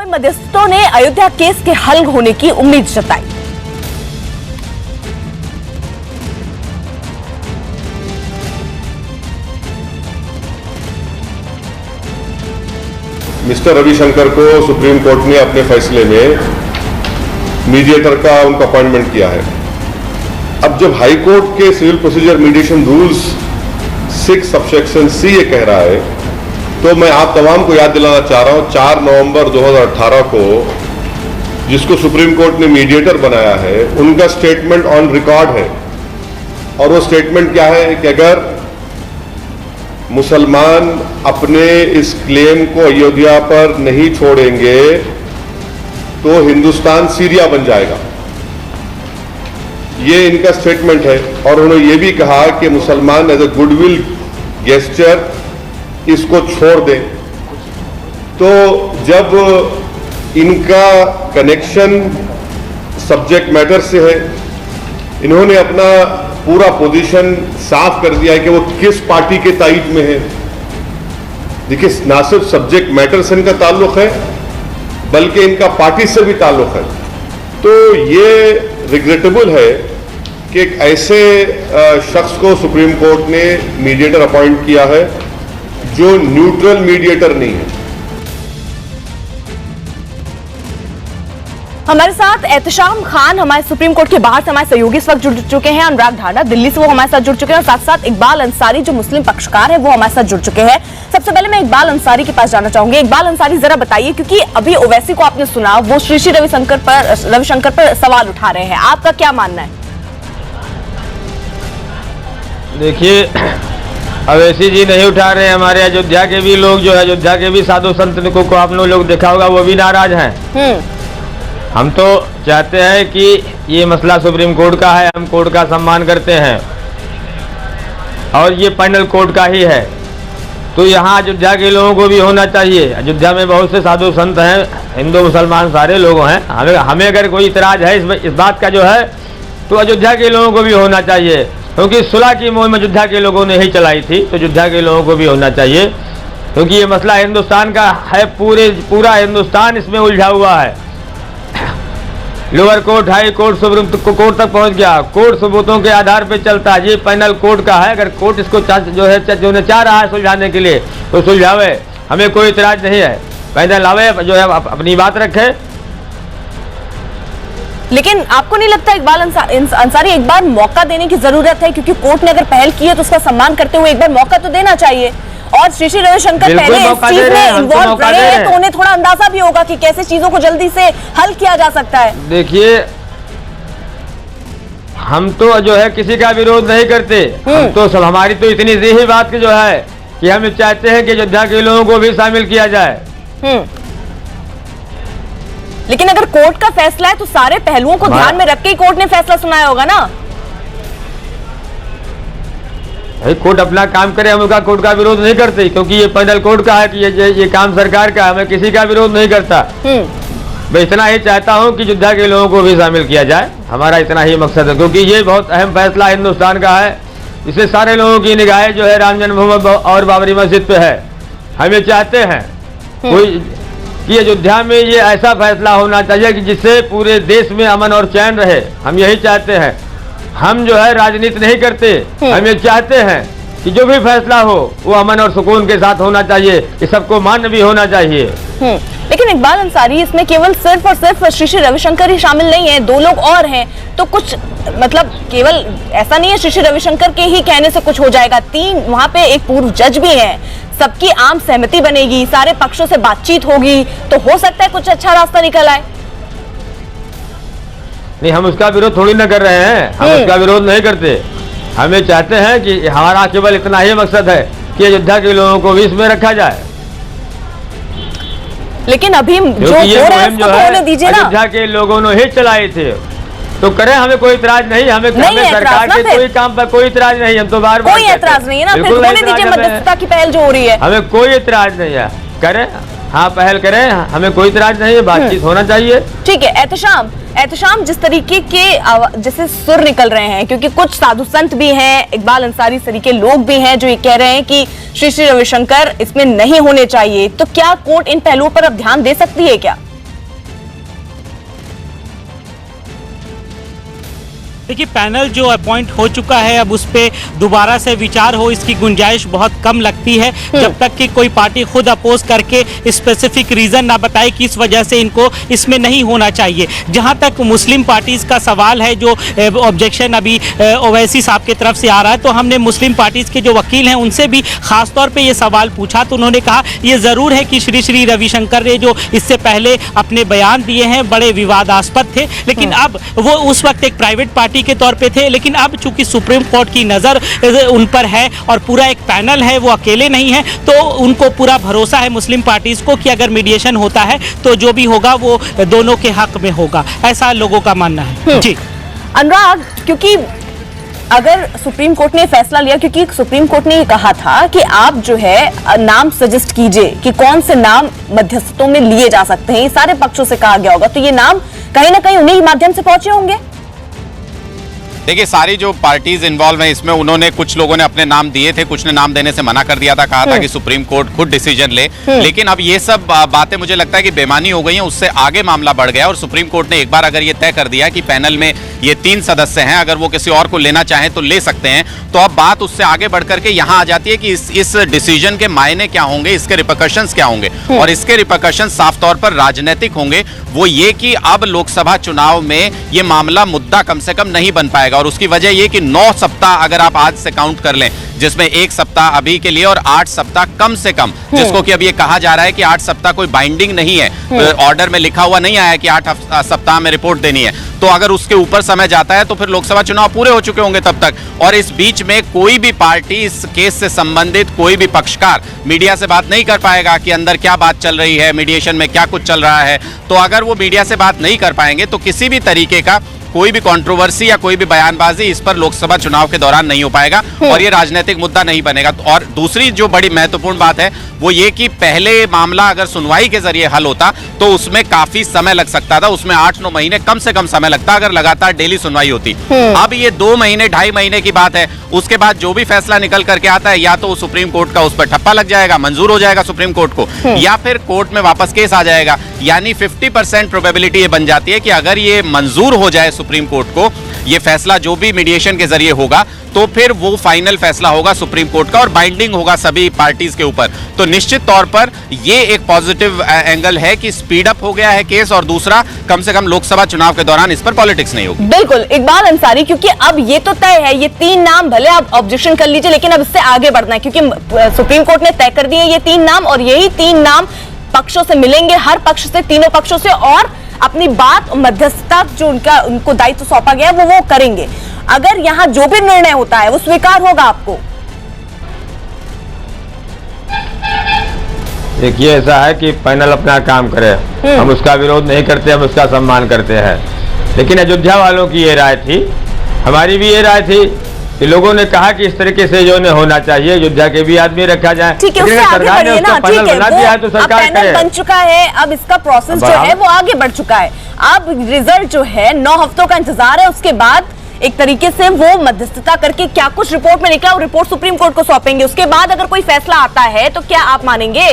गोई मध्यस्थों ने अयोध्या केस के हल होने की उम्मीद जताई। मिस्टर रविशंकर को सुप्रीम कोर्ट ने अपने फैसले में मीडिएटर का उनका अपॉइंटमेंट किया है। अब जब हाई कोर्ट के civil procedure mediation rules 6 subsection C ये कह रहा है, तो मैं आप तमाम को याद दिलाना चाह रहा हूं 4 नवंबर 2018 को जिसको सुप्रीम कोर्ट ने मीडिएटर बनाया है, उनका स्टेटमेंट ऑन रिकॉर्ड है। और वो स्टेटमेंट क्या है कि अगर मुसलमान अपने इस क्लेम को अयोध्या पर नहीं छोड़ेंगे तो हिंदुस्तान सीरिया बन जाएगा। ये इनका स्टेटमेंट है। और उन्होंने ये भी कहा कि मुसलमान एज ए गुडविल गेस्चर इसको छोड़ दें। तो जब इनका कनेक्शन सब्जेक्ट मैटर से है, इन्होंने अपना पूरा पोजीशन साफ कर दिया है कि वो किस पार्टी के ताइद में है। देखिए, ना सिर्फ सब्जेक्ट मैटर से इनका ताल्लुक है बल्कि इनका पार्टी से भी ताल्लुक है। तो ये रिग्रेटेबल है कि एक ऐसे शख्स को सुप्रीम कोर्ट ने मीडिएटर अपॉइंट किया है जो न्यूट्रल मीडिएटर नहीं है। हमारे साथ एहतशाम खान हमारे सुप्रीम कोर्ट के बाहर से हमारे सहयोगी इस वक्त जुड़ चुके हैं। अनुराग ढांडा दिल्ली से वो हमारे साथ जुड़ चुके हैं और साथ साथ इकबाल अंसारी जो मुस्लिम पक्षकार है वो हमारे साथ जुड़ चुके हैं। सबसे पहले मैं इकबाल अंसारी के पास जाना चाहूंगी। इकबाल अंसारी, जरा बताइए, क्योंकि अभी ओवैसी को आपने सुना, वो श्री रविशंकर पर सवाल उठा रहे हैं, आपका क्या मानना है? देखिए, ओवैसी जी नहीं उठा रहे हैं, हमारे अयोध्या के भी लोग जो है, अयोध्या के भी साधु संत को आप लोग देखा होगा, वो भी नाराज हैं। हम तो चाहते हैं कि ये मसला सुप्रीम कोर्ट का है, हम कोर्ट का सम्मान करते हैं और ये पैनल कोर्ट का ही है। तो यहाँ अयोध्या के लोगों को भी होना चाहिए। अयोध्या में बहुत से साधु संत हैं, हिंदू मुसलमान सारे लोग हैं। हमें अगर कोई इतराज है इस बात का जो है, तो अयोध्या के लोगों को भी होना चाहिए, क्योंकि सुलह की मुहिम अयोध्या के लोगों ने ही चलाई थी। तो अयोध्या के लोगों को भी होना चाहिए, क्योंकि ये मसला हिंदुस्तान का है, पूरा हिंदुस्तान इसमें उलझा हुआ है। Lower court, high court, supreme court तक पहुंच गया। कोर्ट सबूतों के आधार पर चलता है, ये पैनल कोर्ट का है। अगर कोर्ट इसको जो है चाह रहा है सुलझाने के लिए तो सुलझावे, हमें कोई इतराज नहीं है। पैनल आवे, जो है अपनी बात रखे। लेकिन आपको नहीं लगता इकबाल अंसारी, एक बार मौका देने की जरूरत है? क्योंकि कोर्ट ने अगर पहल की है तो उसका सम्मान करते हुए एक बार मौका तो देना चाहिए। और श्री रविशंकर पहले इस चीज में इन्वॉल्व रहे हैं, तो उन्हें थोड़ा अंदाजा भी होगा कि कैसे चीजों को जल्दी से हल किया जा सकता है। देखिए, हम तो जो है किसी का विरोध नहीं करते, हम तो सब, हमारी तो इतनी सी ही बात की जो है कि हम चाहते हैं कि अयोध्या के लोगों को भी शामिल किया जाए। लेकिन अगर कोर्ट का फैसला है तो सारे पहलुओं को ध्यान में रख के कोर्ट ने फैसला सुनाया होगा ना। कोर्ट अपना काम करे, हम उसका कोर्ट का विरोध नहीं करते, क्योंकि ये पैनल कोर्ट का है कि ये काम सरकार का है। मैं किसी का विरोध नहीं करता। मैं इतना ही चाहता हूं कि अयोध्या के लोगों को भी शामिल किया जाए, हमारा इतना ही मकसद है, क्योंकि ये बहुत अहम फैसला हिंदुस्तान का है। इससे सारे लोगों की निगाहें जो है राम जन्मभूमि और बाबरी मस्जिद पे है। हम ये चाहते हैं कि अयोध्या में ये ऐसा फैसला होना चाहिए कि जिससे पूरे देश में अमन और चैन रहे। हम यही चाहते हैं। हम जो है राजनीति नहीं करते, हम ये चाहते हैं कि जो भी फैसला हो वो अमन और सुकून के साथ होना चाहिए, ये सबको मान्य भी होना चाहिए। लेकिन इकबाल अंसारी, इसमें केवल सिर्फ और सिर्फ श्री रविशंकर ही शामिल नहीं है, 2 लोग और हैं। तो कुछ मतलब केवल ऐसा नहीं है श्री रविशंकर के ही कहने से कुछ हो जाएगा। 3 वहाँ पे एक पूर्व जज भी हैं, सबकी आम सहमति बनेगी, सारे पक्षों से बातचीत होगी, तो हो सकता है कुछ अच्छा रास्ता निकल आए। नहीं, हम उसका विरोध थोड़ी ना कर रहे हैं, हम उसका विरोध नहीं करते। हम ये चाहते हैं कि हमारा केवल इतना ही मकसद है कि अयोध्या के लोगों को भी इसमें रखा जाए। लेकिन अभी जो हो रहा है उसको तो होने दीजिए ना। अयोध्या के लोगों ने ही चलाए थे, तो करें, हमें कोई इतराज नहीं। हमें सरकार के कोई काम पर कोई इतराज नहीं। हम तो बार कोई एतराज नहीं है ना, फिर होने दीजिए मध्यस्थता की पहल जो हो रही है। हमें कोई इतराज नहीं है, करें, हाँ पहल करें, हमें कोई इतराज नहीं है, बातचीत होना चाहिए। ठीक है। एहतशाम, जिस तरीके के जैसे सुर निकल रहे हैं, क्योंकि कुछ साधु संत भी हैं, इकबाल अंसारी तरीके लोग भी हैं जो ये कह रहे हैं कि श्री रविशंकर इसमें नहीं होने चाहिए, तो क्या कोर्ट इन पहलुओं पर अब ध्यान दे सकती है क्या? देखिए पैनल जो अपॉइंट हो चुका है, अब उस पर दोबारा से विचार हो इसकी गुंजाइश बहुत कम लगती है, जब तक कि कोई पार्टी खुद अपोज करके स्पेसिफिक रीज़न ना बताए कि इस वजह से इनको इसमें नहीं होना चाहिए। जहां तक मुस्लिम पार्टीज़ का सवाल है, जो ऑब्जेक्शन अभी ओवैसी साहब की तरफ से आ रहा है, तो हमने मुस्लिम पार्टीज़ के जो वकील हैं उनसे भी खास तौर पे ये सवाल पूछा, तो उन्होंने कहा ये ज़रूर है कि श्री रविशंकर ने जो इससे पहले अपने बयान दिए हैं बड़े विवादास्पद थे, लेकिन अब वो उस वक्त एक प्राइवेट पार्टी के तौर पे थे, लेकिन अब चूंकि सुप्रीम कोर्ट की नज़र उन पर है और पूरा एक पैनल है, वो अकेले नहीं है, तो उनको पूरा भरोसा है मुस्लिम पार्टीज़ को कि अगर मीडिएशन होता है तो जो भी होगा वो दोनों के हक में होगा, ऐसा लोगों का मानना है। जी अनुराग, क्योंकि अगर सुप्रीम कोर्ट ने फैसला लिया, क्योंकि सुप्रीम कोर्ट ने ये कहा था कि आप जो है नाम सजेस्ट कीजिए कि कौन से नाम मध्यस्थों में लिए जा सकते हैं, ये सारे पक्षों से कहा गया होगा, तो ये नाम कहीं ना कहीं उन्हीं के माध्यम से पहुंचे होंगे। देखिए सारी जो पार्टीज इन्वॉल्व हैं इसमें उन्होंने, कुछ लोगों ने अपने नाम दिए थे, कुछ ने नाम देने से मना कर दिया था, कहा था कि सुप्रीम कोर्ट खुद डिसीजन ले, लेकिन अब ये सब बातें मुझे लगता है कि बेमानी हो गई हैं, उससे आगे मामला बढ़ गया और सुप्रीम कोर्ट ने एक बार अगर ये तय कर दिया कि पैनल में ये 3 सदस्य हैं, अगर वो किसी और को लेना चाहें तो ले सकते हैं, तो अब बात उससे आगे बढ़ करके यहाँ आ जाती है कि इस डिसीजन के मायने क्या होंगे, इसके रिपरकशंस क्या होंगे, और इसके रिपरकशंस साफ तौर पर राजनीतिक होंगे। वो ये कि अब लोकसभा चुनाव में ये मामला मुद्दा कम से कम नहीं बन पाएगा, और उसकी वजह ये कि 9 सप्ताह अगर आप आज से काउंट कर लें, जिसमें 1 सप्ताह अभी के लिए और 8 सप्ताह कम से कम, जिसको कि अब ये कहा जा रहा है कि 8 सप्ताह कोई बाइंडिंग नहीं है, ऑर्डर में लिखा हुआ नहीं आया कि 8 सप्ताह में रिपोर्ट देनी है, तो अगर उसके ऊपर समय जाता है तो फिर लोकसभा चुनाव पूरे हो चुके होंगे तब तक, और इस बीच में कोई भी पार्टी इस केस से संबंधित कोई भी पक्षकार मीडिया से बात नहीं कर पाएगा कि अंदर क्या बात चल रही है, मीडिएशन में क्या कुछ चल रहा है। तो अगर वो मीडिया से बात नहीं कर पाएंगे तो किसी भी तरीके का कोई भी कंट्रोवर्सी या कोई भी बयानबाजी इस पर लोकसभा चुनाव के दौरान नहीं हो पाएगा और ये राजनीतिक मुद्दा नहीं बनेगा। और दूसरी जो बड़ी महत्वपूर्ण बात है वो ये कि पहले मामला अगर सुनवाई के जरिए हल होता तो उसमें काफी समय लग सकता था, उसमें 8-9 महीने कम से कम समय लगता अगर लगातार डेली सुनवाई होती। अब ये 2 महीने 2.5 महीने की बात है, उसके बाद जो भी फैसला निकल करके आता है या तो सुप्रीम कोर्ट का उस पर ठप्पा लग जाएगा, मंजूर हो जाएगा सुप्रीम कोर्ट को, या फिर कोर्ट में वापस केस आ जाएगा। यानी 50% प्रोबेबिलिटी ये बन जाती है कि अगर ये मंजूर हो जाए सुप्रीम कोर्ट को, ये फैसला जो भी मीडिएशन के जरिए होगा, तो फिर वो फाइनल फैसला होगा सुप्रीम कोर्ट का और बाइंडिंग होगा सभी पार्टीज के ऊपर। तो निश्चित तौर पर ये एक पॉजिटिव एंगल है कि स्पीड अप हो गया है केस, और दूसरा कम से कम लोकसभा चुनाव के दौरान इस पर पॉलिटिक्स नहीं होगी। बिल्कुल इकबाल अंसारी, क्योंकि अब ये तो तय है, ये 3 नाम भले आप ऑब्जेक्शन कर लीजिए, लेकिन अब इससे आगे बढ़ना है, क्योंकि सुप्रीम कोर्ट ने तय कर दिए ये 3 नाम, और यही 3 नाम पक्षों से मिलेंगे, हर पक्ष से, तीनों पक्षों से, और अपनी बात मध्यस्थता जो उनको दायित्व सौंपा गया है वो करेंगे। अगर यहाँ जो भी निर्णय होता है वो स्वीकार होगा आपको? देखिए ऐसा है कि पैनल अपना काम करे, हम उसका विरोध नहीं करते, हम उसका सम्मान करते हैं, लेकिन अयोध्या वालों की ये राय थी, हमारी भी ये राय थी कि लोगों ने कहा कि इस तरीके से जो होना चाहिए, अयोध्या के भी आदमी रखा जाए। ठीक है, उससे आगे बढ़िए ना, ठीक है, तो सरकार पैनल बन चुका है, अब इसका प्रोसेस जो है वो आगे बढ़ चुका है, अब रिजल्ट जो है 9 हफ्तों का इंतजार है, उसके बाद एक तरीके से वो मध्यस्थता करके क्या कुछ रिपोर्ट में लिखा, वो रिपोर्ट सुप्रीम कोर्ट को सौंपेंगे, उसके बाद अगर कोई फैसला आता है तो क्या आप मानेंगे?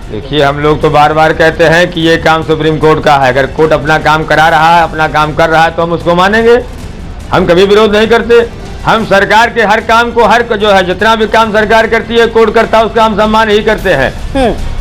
देखिए हम लोग तो बार बार कहते हैं कि ये काम सुप्रीम कोर्ट का है, अगर कोर्ट अपना काम करा रहा है, अपना काम कर रहा है तो हम उसको मानेंगे, हम कभी विरोध नहीं करते। हम सरकार के हर काम को, हर जो है जितना भी काम सरकार करती है, कोर्ट करता है, उसका हम सम्मान ही करते हैं।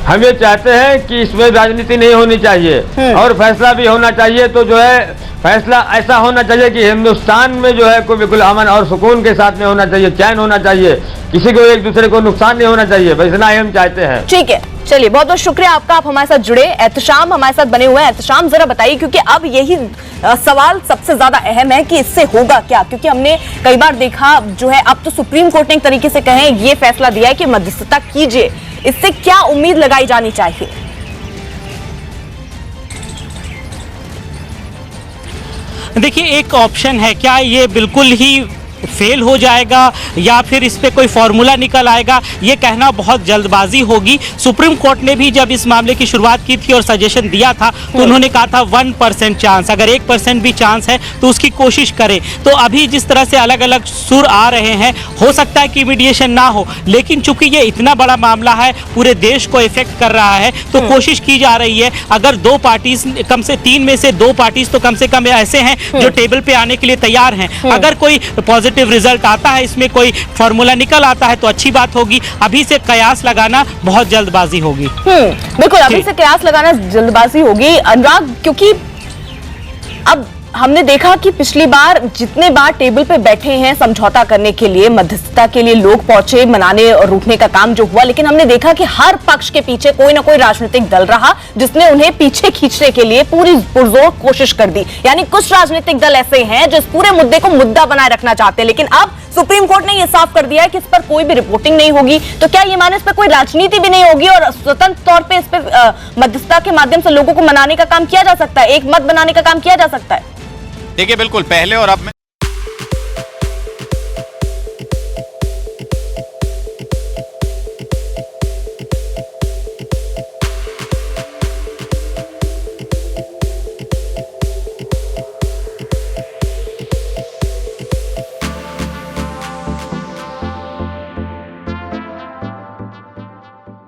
हम ये चाहते हैं कि इसमें राजनीति नहीं होनी चाहिए और फैसला भी होना चाहिए, तो जो है फैसला ऐसा होना चाहिए कि हिंदुस्तान में जो है कोई बिल्कुल अमन और सुकून के साथ में होना चाहिए, चैन होना चाहिए, किसी को एक दूसरे को नुकसान नहीं होना चाहिए, बस इतना ही हम चाहते हैं। ठीक है, चलिए बहुत बहुत शुक्रिया आपका, आप हमारे साथ जुड़े। एहतशाम हमारे साथ बने हुए हैं। एहतशाम जरा बताइए, क्योंकि अब यही सवाल सबसे ज्यादा अहम है कि इससे होगा क्या, क्योंकि हमने कई बार देखा जो है, अब तो सुप्रीम कोर्ट ने एक तरीके से कहें ये फैसला दिया है कि मध्यस्थता कीजिए, इससे क्या उम्मीद लगाई जानी चाहिए? देखिए एक ऑप्शन है, क्या ये बिल्कुल ही फेल हो जाएगा या फिर इस पे कोई फॉर्मूला निकल आएगा, ये कहना बहुत जल्दबाजी होगी। सुप्रीम कोर्ट ने भी जब इस मामले की शुरुआत की थी और सजेशन दिया था तो उन्होंने कहा था 1% चांस, अगर 1% भी चांस है तो उसकी कोशिश करें। तो अभी जिस तरह से अलग अलग सुर आ रहे हैं, हो सकता है कि मीडिएशन ना हो, लेकिन चूंकि ये इतना बड़ा मामला है, पूरे देश को इफेक्ट कर रहा है, तो कोशिश की जा रही है अगर 2 पार्टीज, कम से 3 में से 2 पार्टीज तो कम से कम ऐसे हैं जो टेबल पे आने के लिए तैयार हैं। अगर कोई पॉजिटिव रिजल्ट आता है, इसमें कोई फॉर्मूला निकल आता है तो अच्छी बात होगी। अभी से कयास लगाना बहुत जल्दबाजी होगी। बिल्कुल, अभी से कयास लगाना जल्दबाजी होगी अनुराग, क्योंकि अब हमने देखा कि पिछली बार जितने बार टेबल पे बैठे हैं समझौता करने के लिए, मध्यस्थता के लिए लोग पहुंचे, मनाने और रूठने का काम जो हुआ, लेकिन हमने देखा कि हर पक्ष के पीछे कोई ना कोई राजनीतिक दल रहा जिसने उन्हें पीछे खींचने के लिए पूरी पुरजोर कोशिश कर दी। यानी कुछ राजनीतिक दल ऐसे हैं जो इस पूरे मुद्दे को मुद्दा बनाए रखना चाहते हैं, लेकिन अब सुप्रीम कोर्ट ने यह साफ कर दिया है कि इस पर कोई भी रिपोर्टिंग नहीं होगी। तो क्या ये माने इस पर कोई राजनीति भी नहीं होगी और स्वतंत्र तौर पर इस पर मध्यस्थता के माध्यम से लोगों को मनाने का काम किया जा सकता है, एक मत बनाने का काम किया जा सकता है? देखिए, बिल्कुल पहले और अब में